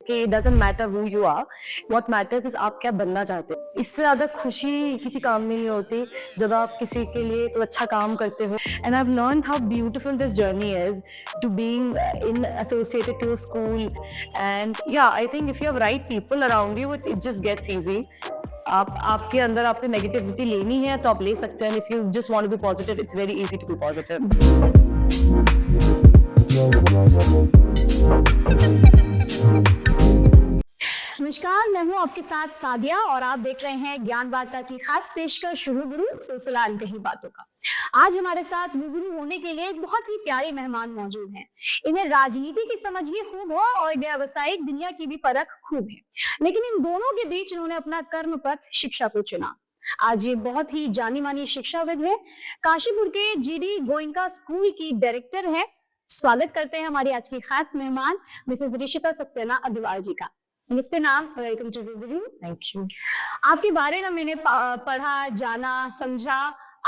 कि it doesn't matter who you are, what matters is आप क्या बनना चाहते हो। इससे ज्यादा खुशी किसी काम में नहीं होती जब आप किसी के लिए तो अच्छा काम करते हो। And I've learned how beautiful this journey is to being in associated to a school, and yeah, I think if you have right people around you, it just gets easy. आपके अंदर आपको नेगेटिविटी लेनी है तो आप ले सकते हैं। If you just want to be positive, it's very easy to be positive. नमस्कार, मैं हूँ आपके साथ सादिया और आप देख रहे हैं ज्ञान वार्ता की खास पेशकश रूबरू सिलसिला अनकही बातों का। आज हमारे साथ रूबरू होने के लिए एक बहुत ही प्यारे मेहमान मौजूद हैं। इन्हें राजनीति की समझ भी खूब हो और व्यावसायिक दुनिया की भी परख खूब है, लेकिन इन दोनों के बीच उन्होंने अपना कर्म पथ शिक्षा को चुना। आज ये बहुत ही जानी मानी शिक्षाविद है, काशीपुर के जीडी गोयनका स्कूल की डायरेक्टर है। स्वागत करते हैं हमारी आज की खास मेहमान मिसेस ऋषिता सक्सेना अग्रवाल जी का। नमस्ते मैम, वेलकम टू रूबरू। Thank you. आपके बारे में मैंने पढ़ा, जाना, समझा।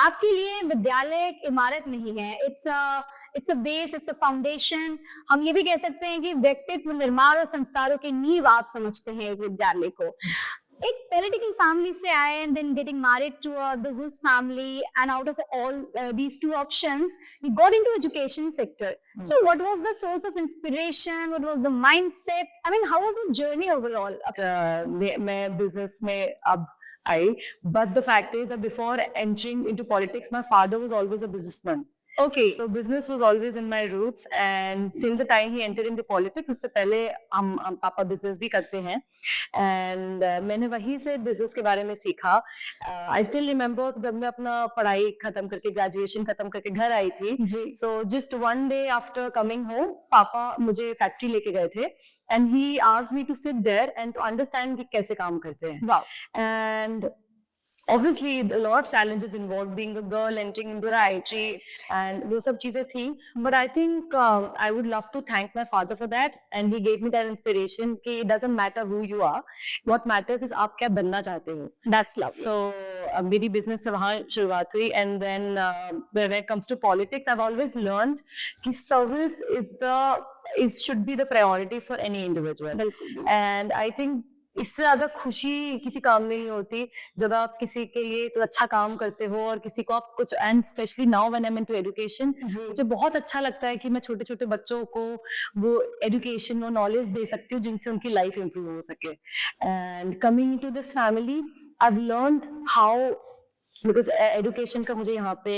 आपके लिए विद्यालय एक इमारत नहीं है, it's a base, it's a foundation. हम ये भी कह सकते हैं कि व्यक्तित्व निर्माण और संस्कारों की नींव आप समझते हैं एक विद्यालय को। एक पॉलिटिकल फैमिली से आए and then getting married to a business family, and out of all these two options you got into education sector. So what was the source of inspiration, what was the mindset, I mean how was the journey overall? मैं business में अब आई, but the fact is that before entering into politics, my father was always a businessman. Okay. So business was always in my roots, and till the time he entered into politics, उससे पहले हम पापा business भी करते हैं, and मैंने वहीं से बिजनेस के बारे में सीखा। I still remember जब मैं अपना पढ़ाई खत्म करके, ग्रेजुएशन खत्म करके घर आई थी, so just one day after coming home, पापा मुझे फैक्ट्री लेके गए थे, and he asked me to sit there and to understand कि कैसे काम करते हैं। Wow. And obviously a lot of challenges involved, being a girl entering into IT, and वो सब चीजें थी, but I think I would love to thank my father for that, and he gave me that inspiration कि it doesn't matter who you are, what matters is आप क्या बनना चाहते हो। That's lovely. So मेरी business से वहाँ शुरुआत हुई, and then when it comes to politics, I've always learned कि service should be the priority for any individual, and I think इससे ज्यादा खुशी किसी काम में नहीं होती जब आप किसी के लिए तो अच्छा काम करते हो और किसी को आप कुछ, and specially now when I am into education, मुझे बहुत अच्छा लगता है कि मैं छोटे छोटे बच्चों को वो एजुकेशन और नॉलेज दे सकती हूँ जिनसे उनकी लाइफ इंप्रूव हो सके। And coming into this family, I have learned how, because education का मुझे यहाँ पे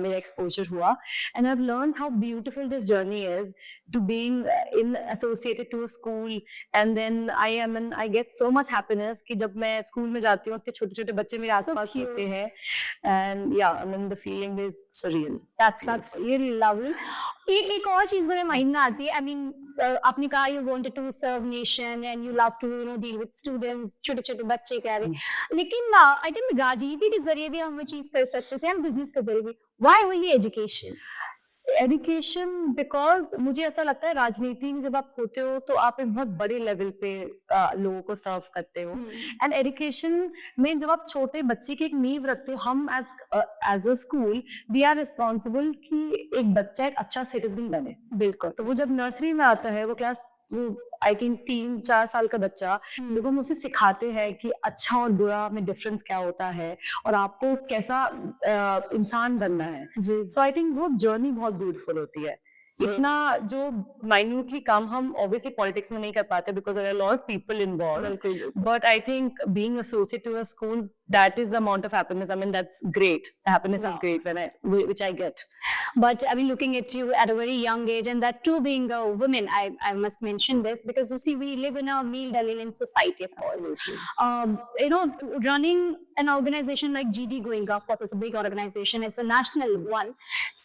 मेरा एक्सपोजर हुआ, and I have learned how beautiful this journey is to being in associated to a school, and then I get so much happiness कि जब मैं school में जाती हूँ तो छोटे छोटे बच्चे मेरे आसपास होते हैं, एंड या I mean the feeling is surreal. That's really lovely. एक और चीज मेरे माइंड में आती है। I mean, आपने कहा you wanted to serve nation and you love to deal with students, छोटे छोटे बच्चे कह रहे, लेकिन आई थिंक राजनीति के जरिए भी हम वो चीज कर सकते थे, हम बिजनेस के जरिए भी। Why only education? Education, because मुझे ऐसा लगता है राजनीति में जब आप होते हो तो आप एक बहुत बड़े लेवल पे लोगों को सर्व करते हो, एंड एजुकेशन में जब आप छोटे बच्चे की एक नींव रखते हो, हम as a school we are responsible कि एक बच्चा एक अच्छा सिटीजन बने। बिल्कुल। तो वो जब नर्सरी में आता है, वो आई थिंक 3-4 साल का बच्चा, जब हम उसे सिखाते हैं कि अच्छा और बुरा में डिफरेंस क्या होता है और आपको कैसा इंसान बनना है, सो आई थिंक वो जर्नी बहुत ब्यूटीफुल होती है। इतना जो माइन्यूटली काम हम ऑब्वियसली पॉलिटिक्स में नहीं कर पाते because there are lot of people involved, but I think being associated to a school, that is the amount of happiness, I mean that's great, the happiness is great which I get. But I mean, looking at you at a very young age, and that too being a woman, I must mention this because you see we live in a male dominant society, of course. Absolutely. Running an organization like GD Goenka, of course it's a big organization, it's a national one,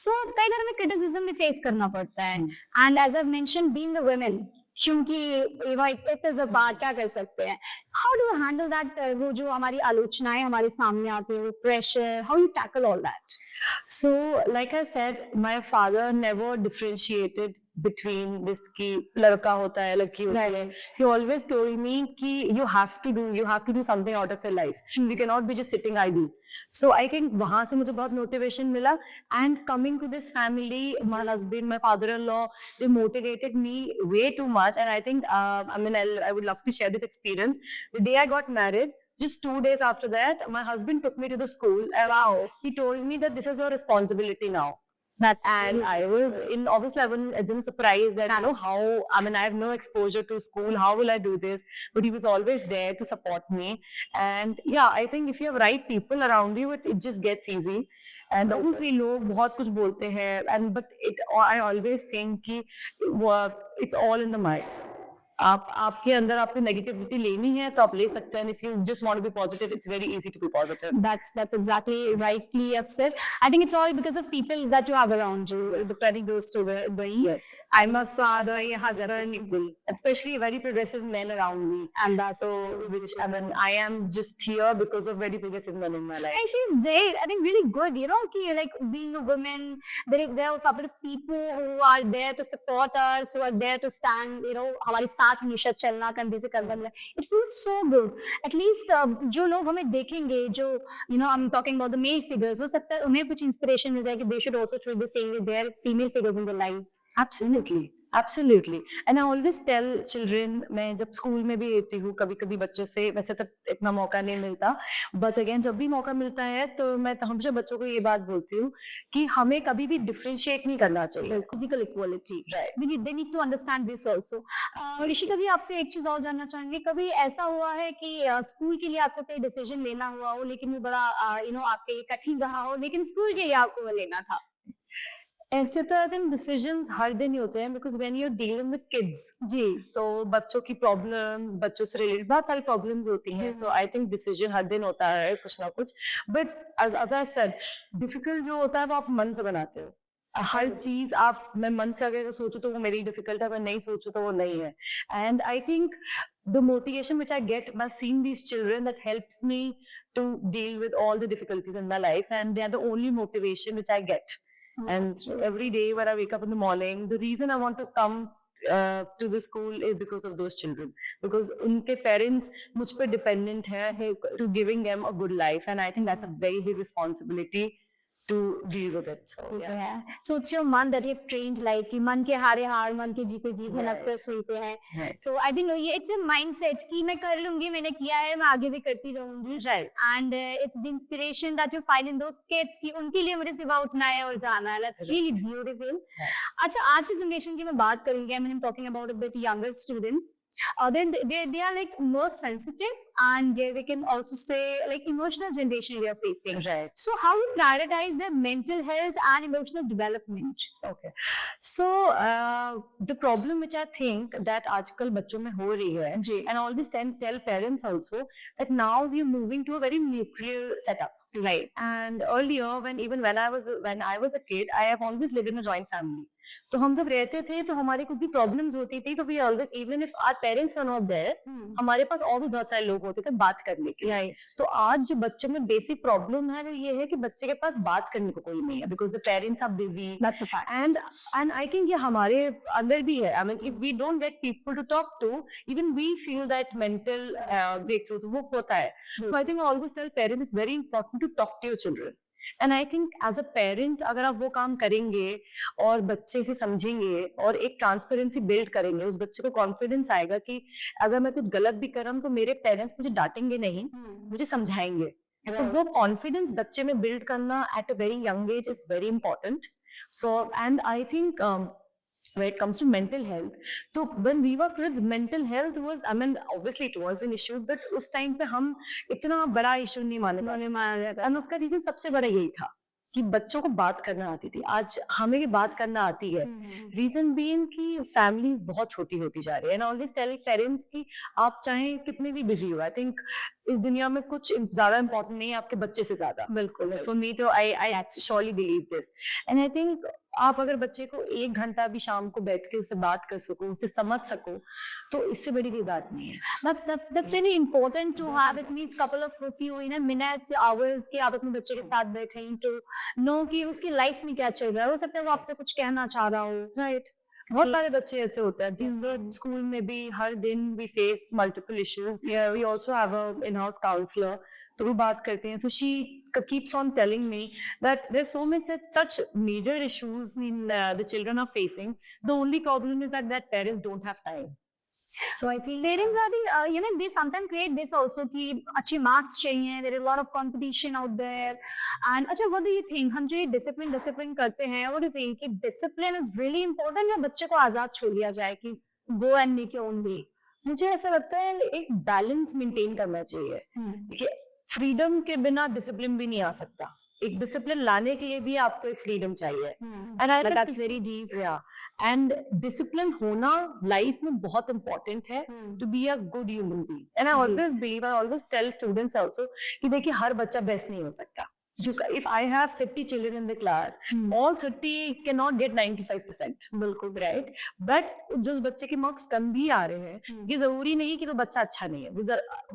so कई बार हमें criticism भी face करना पड़ता है, and as I've mentioned, being a woman, क्योंकि it is a part, क्या कर सकते हैं? How do you handle that? वो जो हमारी आलोचनाएं हमारे सामने आती है, pressure, how you tackle all that? So like I said, my father never differentiated between this कि लड़का होता है लड़की होती है. He always told me कि you have to do something out of your life. You cannot be just sitting idle. So I think वहाँ से मुझे बहुत motivation मिला. And coming to this family, my husband, my father-in-law, they motivated me way too much. And I think I would love to share this experience. The day I got married, just 2 days after that, my husband took me to the school. Wow. He told me that this is your responsibility now. And I was obviously I wasn't surprised that, I have no exposure to school. How will I do this? But he was always there to support me. And yeah, I think if you have right people around you, it just gets easy. And obviously लोग बहुत कुछ बोलते हैं, but I always think कि it's all in the mind. आपके अंदर आपको negativity लेनी है तो आप ले सकते हैं. If you just want to be positive, it's very easy to be positive. That's exactly rightly you've said. I think it's all because of people that you have around you. The credit goes to the Yes. I'm a father, a husband, especially very progressive men around me, and that's I am just here because of very progressive men in my life. I feel great. I think really good. Like being a woman, there are a couple of people who are there to support us, who are there to stand. हमारे साथ हमेशा चलना, कंधे से कंधा मिला. It feels so good. At least जो लोग हमें देखेंगे, जो I'm talking about the male figures, हो सकता है उन्हें कुछ inspiration मिल जाए कि they should also treat the same with their female figures in their lives. Absolutely. And I always tell children, मैं जब स्कूल में भी रहती हूँ कभी-कभी बच्चों से, वैसे तो इतना मौका नहीं मिलता, but again जब भी मौका मिलता है तो मैं हमेशा बच्चों को ये बात बोलती हूँ कि हमें कभी भी डिफरेंशिएट नहीं करना चाहिए. Physical equality. Right. They need to understand this also. Rishika जी, आपसे एक चीज और जानना चाहेंगे. कभी ऐसा हुआ है कि स्कूल के लिए आपको कोई डिसीजन लेना हुआ हो, लेकिन वो बड़ा आपके लिए कठिन रहा हो, लेकिन स्कूल के लिए आपको वो लेना था? ऐसे तो आई थिंक डिसीजंस हर दिन ही होते हैं, because when you are dealing with kids जी, तो बच्चों की प्रॉब्लम्स, बच्चों से रिलेटेड बहुत सारी प्रॉब्लम्स होती हैं. सो आई थिंक डिसीजन हर दिन होता है कुछ ना कुछ. But as I said, difficult जो होता है वो आप मन से बनाते हो. हर चीज मैं मन से अगर सोचूं तो वो मेरी डिफिकल्ट है, अगर नहीं सोचूं तो वो नहीं है. And I think the motivation which I get by seeing these children, that helps me to deal with all the difficulties in my life, and they are the only motivation which I get. And every day when I wake up in the morning, the reason I want to come to the school is because of those children, because unke parents मुझ पे dependent है to giving them a good life, and I think that's a very big responsibility to deal with it. So yeah. So it's your man that you've trained, like कि मन के हारे हार, मन के जीते जीत है, अक्सर सुनते हैं. So I think ये it's a mindset कि मैं कर लूंगी, मैंने किया है, मैं आगे भी करती रहूंगी. Right. And it's the inspiration that you find in those kids कि उनके लिए मुझे सुबह उठना है और जाना है. That's really beautiful. अच्छा, आज की जनरेशन की मैं बात करूंगी. I mean, I'm talking about a bit younger students. Then they are like more sensitive, and we can also say like emotional generation we are facing. Right. So how you prioritize their mental health and emotional development? Okay. So the problem which I think that आजकल बच्चों में हो रही है, and I always tell parents also that now we are moving to a very nuclear setup. Right. And earlier when I was a kid, I have always lived in a joint family. तो हम जब रहते थे तो हमारी कुछ भी problems होती थी तो we always, even if our parents were not there, हमारे पास और भी बहुत सारे लोग होते थे बात करने के लिए. तो आज जो बच्चों में बेसिक प्रॉब्लम है वो ये है कि बच्चे के पास बात करने को कोई नहीं है, because the parents are busy. That's a fact. And I think ये हमारे अंदर भी है. I mean if we don't get people to talk to, even we feel that mental breakthrough, तो वो होता है. So I think I always tell parents it's very important to talk to your children. And I think as a parent अगर आप वो काम करेंगे और बच्चे से समझेंगे और एक ट्रांसपेरेंसी बिल्ड करेंगे, उस बच्चे को कॉन्फिडेंस आएगा कि अगर मैं कुछ गलत भी कर रहा हूँ तो मेरे पेरेंट्स मुझे डांटेंगे नहीं, मुझे समझाएंगे. तो वो कॉन्फिडेंस बच्चे में बिल्ड करना at a very young age is very important. So and I think when it comes to mental health, so when we were kids, mental health was, I mean, obviously it was an issue, but उस time पे हम इतना बड़ा issue नहीं माना जाता. और उसका रीजन सबसे बड़ा यही था कि बच्चों को बात करना आती थी. आज हमें भी बात करना आती है. रीजन बीइंग कि फैमिलीज बहुत छोटी होती जा रही है. एंड ऑलवेज टेल पेरेंट्स कि आप चाहे कितने भी बिजी हो, आई थिंक इस दुनिया में कुछ ज्यादा इंपॉर्टेंट नहीं है आपके बच्चे से ज्यादा. बिल्कुल. फॉर मी तो I surely believe this. And I think आप अगर बच्चे को 1 घंटा भी शाम को बैठ के उससे बात कर सको, उससे समझ सको, तो इससे बड़ी कोई बात नहीं है. That's very important to have at least couple of few minutes, hours कि आप अपने बच्चे के साथ बैठे हैं to know कि उसकी लाइफ में क्या चल रहा है. हो सकता है वो आपसे कुछ कहना चाह रहा हो. राइट. बहुत सारे बच्चे ऐसे होते हैं जिस स्कूल में भी हर दिन we face multiple issues, we also have a in house counsellor, तो वो बात करते हैं, so she keeps on telling me that there's so much such major issues in the children are facing. The only problem is that parents don't have time. So I think parents are the they sometimes create this also कि अच्छे marks चाहिए, there is a lot of competition out there. And अच्छा, what do you think? हम जो ये discipline करते हैं, what do you think कि discipline is really important या बच्चे को आजाद छोड़ दिया जाए कि go and make your own way? मुझे ऐसा लगता है एक बैलेंस मेंटेन करना चाहिए कि फ्रीडम के बिना डिसिप्लिन भी नहीं आ सकता, एक डिसिप्लिन लाने के लिए भी आपको एक फ्रीडम चाहिए, and I that's very deep, या एंड डिसिप्लिन होना लाइफ में बहुत इंपॉर्टेंट है to be a good human being. And I always believe, I always tell students also कि देखिए हर बच्चा बेस्ट नहीं हो सकता. If I have 30 children in the class, all 30 cannot get 95%. बिल्कुल right. But जिस बच्चे के मार्क्स कम भी आ रहे हैं, ये जरूरी नहीं कि तो बच्चा अच्छा नहीं है,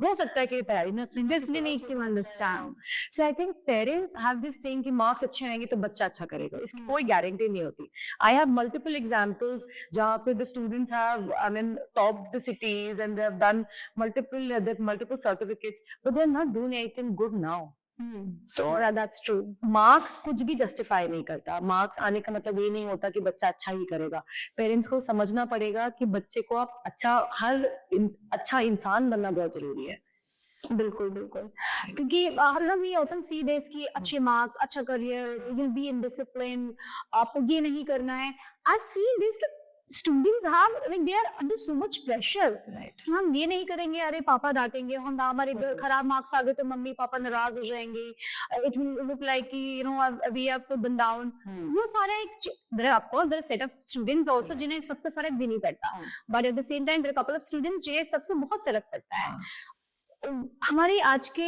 हो सकता है कि पढ़ाई में अच्छा. This we need to understand. So I think parents have this thing कि मार्क्स अच्छे आएंगे तो बच्चा अच्छा करेगा, इसकी कोई गारंटी नहीं होती. I have multiple examples जहाँ पे the students have, I mean, topped the cities and they have done multiple certificates, but they are not doing anything good now. So that's true. Marks कुछ भी justify नहीं करता. Marks आने का मतलब ये नहीं होता कि बच्चा अच्छा ही करेगा. पेरेंट्स को समझना पड़ेगा कि बच्चे को आप अच्छा इंसान बनना बहुत जरूरी है. बिल्कुल बिल्कुल, क्योंकि we often see this कि अच्छे मार्क्स, अच्छा career, you'll be in discipline, आपको ये नहीं करना है. I've seen this कि students have, I mean, they are under so much pressure, right? कि हम ये नहीं करेंगे, अरे पापा डांटेंगे, हम हमारे खराब मार्क्स आ गए तो मम्मी पापा नाराज हो जाएंगे, it will look like कि we have put them down. वो सारा एक, there of course there are set of students also जिन्हें सबसे फर्क भी नहीं पड़ता, but at the same time there are couple of students जिन्हें सबसे बहुत फर्क पड़ता है. हमारी आज के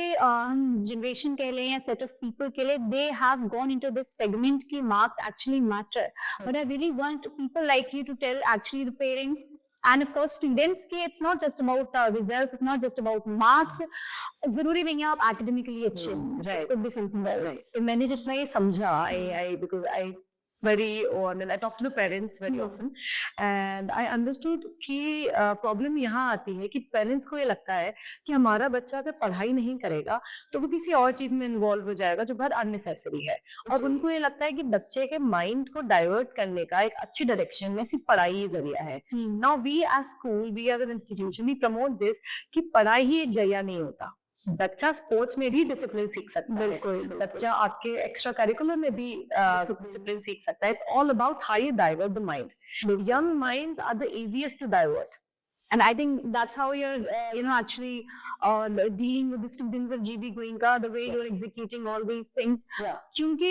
जनरेशन के लिए या सेट ऑफ पीपल के लिए they have gone into this segment की marks actually matter, but I really want people like you to tell actually the parents and of course students ki it's not just about results, it's not just about marks, जरूरी नहीं है आप academically अच्छे हो, right, could be something else. मैंने जितना ये समझा, because I very on and I talk to the parents very often and I understood कि प्रॉब्लम यहाँ आती है कि पेरेंट्स को ये लगता है कि हमारा बच्चा अगर पढ़ाई नहीं करेगा तो वो किसी और चीज में इन्वॉल्व हो जाएगा जो बहुत अननेसेसरी है, और उनको ये लगता है कि बच्चे के माइंड को डाइवर्ट करने का एक अच्छी डायरेक्शन में सिर्फ पढ़ाई ही जरिया है. Now we as school, we as an institution, we promote this कि पढ़ाई ही एक जरिया नहीं होता. बच्चा स्पोर्ट्स में भी डिसिप्लिन सीख सकता है, बच्चा आपके एक्स्ट्रा करिकुलर में भी डिसिप्लिन सीख सकता है. It's all about how you divert the mind. Young minds are the easiest to divert. And I think that's how you're actually dealing with the students of GB Goenka, the way you're executing all these things. Yeah. क्योंकि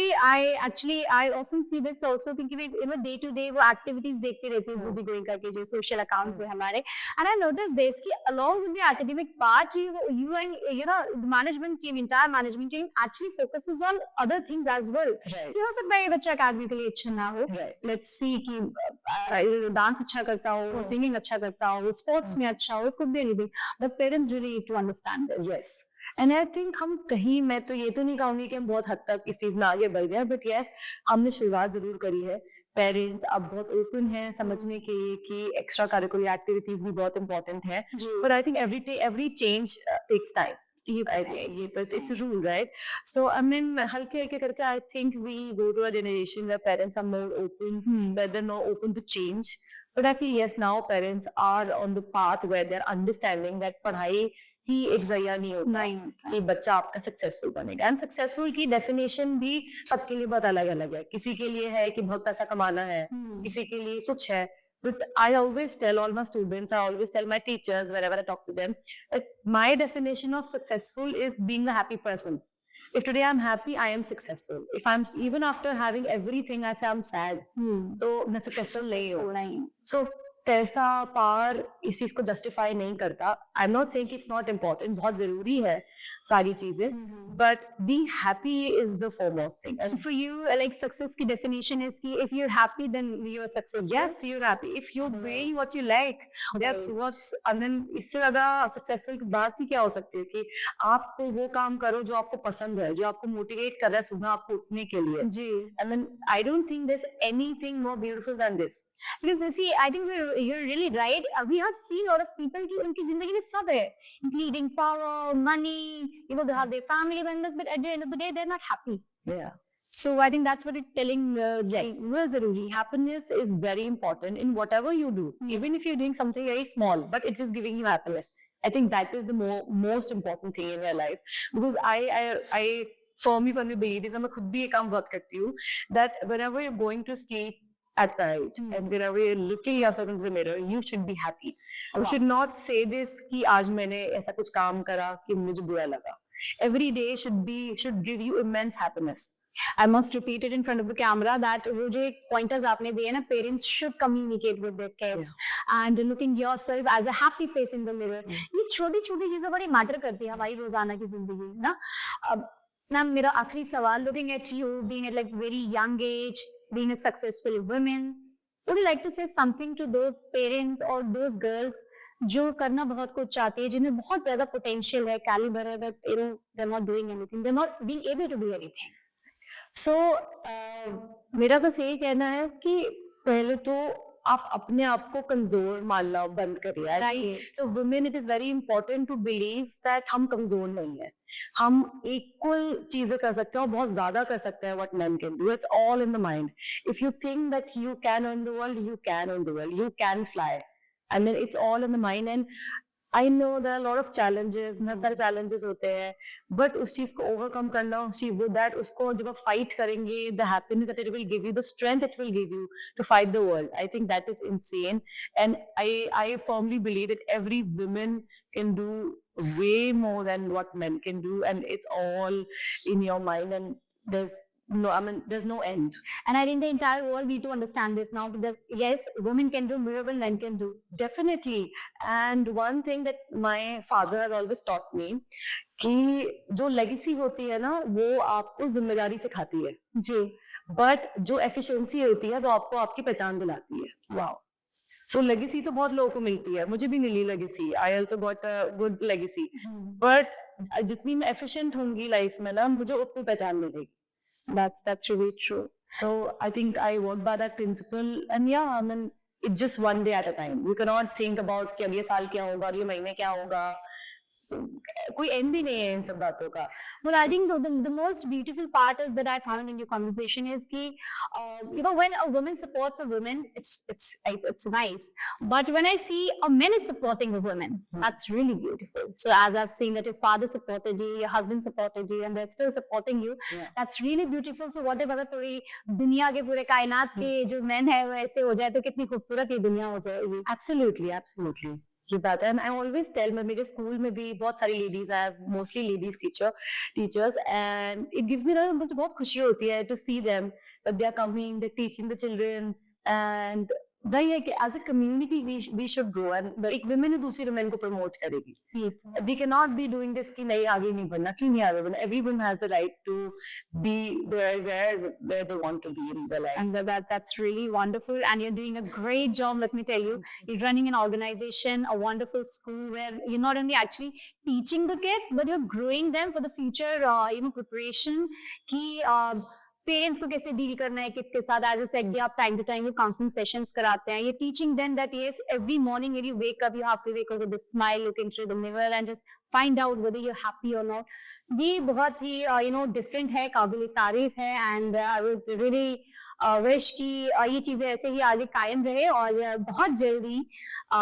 I often see this also, क्योंकि day to day वो activities देखते रहते हैं GB Goenka के जो social accounts है हमारे, and I noticed this कि along with the academic part, you and the management team, entire management team actually focuses on other things as well. Right. हो सकता है ये बच्चा academically अच्छा ना हो, let's see कि डांस अच्छा करता हो, सिंगिंग अच्छा करता हो, स्पोर्ट्स में अच्छा हो, could be anything. The parents really need to understand this. Yes. And I think हम कहीं, मैं तो ये तो नहीं कहूंगी कि हम बहुत हद तक इस चीज में आगे बढ़ गए, बट यस हमने शुरुआत जरूर करी है. पेरेंट्स अब बहुत ओपन हैं समझने के लिए कि एक्स्ट्रा करिकुलर एक्टिविटीज भी बहुत इंपॉर्टेंट है, but I think every change takes time. It's a rule, right? So I mean, हल्के हल्के करके I think we go to a generation where parents are more open, where they're more open to change. But I feel yes, now parents are on the path where they're understanding that पढ़ाई ही एक जरिया नहीं होता कि बच्चा आपका successful बनेगा. And successful की डेफिनेशन भी सबके लिए बहुत अलग अलग है. किसी के लिए है कि बहुत पैसा कमाना है, किसी के लिए कुछ है. But I always tell all my students, I always tell my teachers wherever I talk to them, that my definition of successful is being a happy person. If today I'm happy, I am successful. If I'm, even after having everything, I say I'm sad, तो मैं successful नहीं हूँ. So पैसा पार इस चीज को justify नहीं करता. आई एम नॉट सेइंग कि इट्स नॉट इम्पोर्टेंट, बहुत जरूरी है, सारी चीजें, but be happy is the foremost thing. So for you, like success की definition is कि if you're happy, then you're successful. Yes, you're happy. If you're doing what you like, that's what's, and then इससे ज़्यादा successful की बात ही क्या हो सकती है कि आप वो काम करो जो आपको पसंद है, जो आपको motivate कर रहा है सुबह आपको उठने के लिए. जी. And then I don't think there's anything more beautiful than this. Because see, I think you're really right. We have seen a lot of people कि उनकी जिंदगी में सब है, including power, money, you know, they have their family members, but at the end of the day, they're not happy. Yeah. So I think that's what it's telling. Yes. वो जरूरी है. Happiness is very important in whatever you do, even if you're doing something very small, but it's just giving you happiness. I think that is the most important thing in your life, because I firmly believe this. मैं खुद भी ये काम बहुत करती हूँ, that whenever you're going to sleep at night and whenever you're looking yourself in the mirror, you should be happy. You should not say this कि आज मैंने ऐसा कुछ काम करा कि मुझे बुरा लगा. Every day should give you immense happiness. I must repeat it in front of the camera that वो जो एक pointers आपने दिए ना, parents should communicate with their kids and looking yourself as a happy face in the mirror. ये छोटी-छोटी चीजें बड़ी matter करती है हमारी रोजाना की जिंदगी में ना. अब ना मेरा आखिरी सवाल, looking at you being at like very young age, being a successful woman, would you like to say something to those parents or those girls जो करना बहुत कुछ चाहती है, जिन्हें बहुत ज्यादा potential है, caliber है, but you know they're not doing anything, they're not being able to do anything? So मेरा बस यही कहना है कि पहले तो आप अपने आप को कमजोर मानना बंद करिए. Right. So women, it is very important to believe that हम कमजोर नहीं है. हम equal चीजें कर सकते हैं और बहुत ज्यादा कर सकते हैं what men can do. It's all in the mind. If you think that you can earn the world, you can earn the world. You can fly. And then it's all in the mind. And I know there are a lot of challenges, बहुत सारे challenges होते हैं, but उस चीज को overcome करना, उस चीज with that उसको जब आप fight करेंगे, the happiness that it will give you, the strength it will give you to fight the world. I think that is insane, and I firmly believe that every woman can do way more than what men can do, and it's all in your mind, and there's no end. And I think the entire world need to understand this now, because yes, women can do miracle, men can do. Definitely. And one thing that my father has always taught me कि जो legacy होती है ना, वो आपको जिम्मेदारी सिखाती है जी. But जो efficiency होती है वो आपको आपकी पहचान दिलाती है. Wow. So legacy तो बहुत लोगों को मिलती है, मुझे भी मिली legacy. I also got a good legacy. But जितनी मैं efficient होंगी life में ना, मुझे उतनी पहचान मिलेगी. That's really true. So I think I work by that principle, and yeah, I mean, it's just one day at a time. We cannot think about कि अगले साल क्या होगा, अगले महीने क्या होगा. कोई end ही नहीं है इन सब बातों का. Well, I think the most beautiful part is that I found in your conversation is कि you know, when a woman supports a woman, it's nice. But when I see a man is supporting a woman, that's really beautiful. So as I've seen that your father supported you, your husband supported you, and they're still supporting you, that's really beautiful. So what if अगर पूरी दुनिया के पूरे कायनात के जो men है वो ऐसे हो जाए तो कितनी खूबसूरत ये दुनिया हो जाएगी. Absolutely, absolutely. ये बात है. And I always tell, मैं मेरे स्कूल में भी बहुत सारी ladies हैं, mostly ladies teachers, and it gives me मुझे बहुत खुशी होती है to see them that they are coming, they're teaching the children, and वही है कि as a community we should grow, and एक women ही दूसरी women को promote करेगी. We cannot be doing this कि नहीं आगे नहीं बढ़ना, क्यों नहीं आगे बढ़ना? Everyone has the right to be where they want to be in their lives. And that's really wonderful, and you're doing a great job. Let me tell you, you're running an organization, a wonderful school where you're not only actually teaching the kids, but you're growing them for the future, preparation. कि parents को कैसे deal करना है kids के साथ. As you said आप time to time counselling sessions कराते हैं. ये teaching them that yes every morning when you wake up you have to wake up with a smile, look into the mirror and just find out whether you are happy और not. ये बहुत ही different है, काबिल तारीफ है, and I would really wish कि ये चीजें ऐसे ही आगे कायम रहे और बहुत जल्दी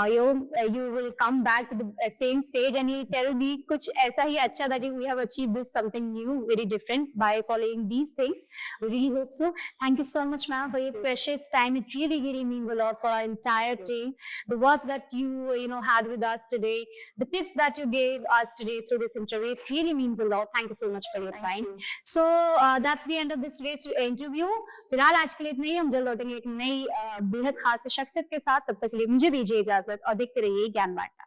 you will come back to the same stage and you tell me कुछ ऐसा ही अच्छा that we have achieved this something new, very different by following these things. We really hope so. Thank you so much, ma'am, for your precious time. It really means a lot for our entire team. The words that you had with us today, the tips that you gave us today through this interview, it really means a lot. Thank you so much for your time. So that's the end of this interview. फिलहाल आज के लिए इतना ही. हम जल्द लौटेंगे एक नई बेहद खास शख्सियत के साथ. तब तक के लिए मुझे दीजिए इजाजत और देखते रहिए ज्ञान वार्ता.